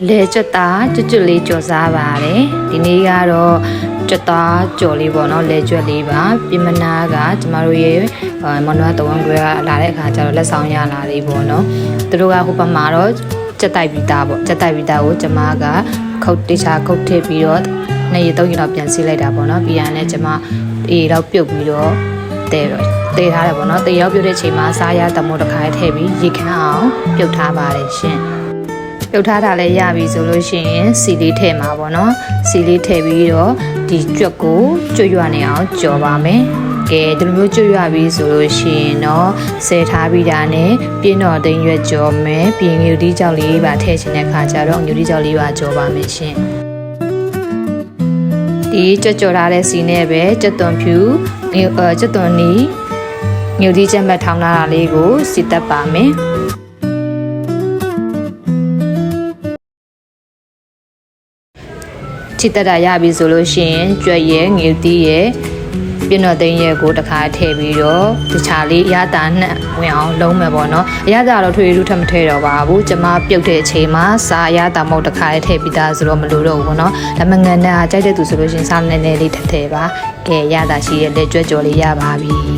လေကြွတာကျွတ်လေးကြော်စားပါတယ်ဒီနေ့ကတော့ကြွတာကြော်လေးပေါ့နော်လေကြွလေးပါပြင်မနာကကျမတို့ရဲ့မနွားတဝန်ခွဲကလာတဲ့အခါကျတော့လက်ဆောင်ရလာလေးပေါ့နော်သူတို့ကဟိုဘက်မှာတော့ကြက်တိုက်ပြီးသားပေါ့ကြက်တိုက်ပြီးသားကိုကျမကခုတ်တခြားခုတ်ထည့်ပြီးတော့နှစ်ရက်သုံးရက်တော့ပြန်စီးလိုက်တာပေါ့နော်ပြီးရတယ်ကျမအေးတော့ပြုတ်ပြီးတော့တဲထားတယ်ပေါ့နော်တဲရောက်ပြုတ်တဲ့ချိန်မှာစားရတမို့တစ်ခါထည့်ပြီးရေခမ်းအောင်ပြုတ်ထားပါတယ်ရှင်ပြုတ်ထားတာလည်းရပြီဆိုလို့ရှိရင်စီလေးထည့်မှာပေါ့နော်စီလေးထည့်ပြီးတော့ဒီကြွက်ကိုကျွတ်ရွနေအောင်ကြော်ပါမယ်ကဲဒီလိုမျိုးကျွတ်ရွပြီဆိုလို့ရှိရင်တော့ဆဲထားပြီးတာနဲ့ပြင်းတော်သိမ်းရွက်ကြော်မယ်ပြင်ငြူတီးကြောက်လေးပါထည့်ခြင်းတဲ့ခါကျတော့ငြူတီးကြောက်လေးပါကြော်ပါမယ်ရှင်ဒီကြွတ်ကြော်ထားတဲ့စီနဲ့ပဲကြက်သွန်ဖြူကြက်သွန်နီငြူတီးချက်မှတ်ထောင်းထားတာလေးကိုစီတက်ပါမယ်ချစ်တက်တာရပြီဆိုလို့ရှိရင်ကြွက်ရဲ့ငြူတီးရဲ့ပြင်းတော်သိမ်းရဲ့ကိုတစ်ခါထည့်ပြီးတော့တခြားလေးအရသာနဲ့ဝင်အောင်လုံးမယ်ပေါ့နော်အရသာတော့ထွေထူးထပ်မထည့်တော့ပါဘူးကျမပြုတ်တဲ့အချိန်မှာစားအရသာမဟုတ်တစ်ခါထည့်ပြီးသားဆိုတော့မလိုတော့ဘူးပေါ့နော်ဒါမှငန်နဲ့ကြိုက်တဲ့သူဆိုလို့ရှိရင်စားနည်းနည်းလေးထည့်ပါကဲရသာရှိရဲ့လက်ကြွက်ကြော်လေးရပါပြီ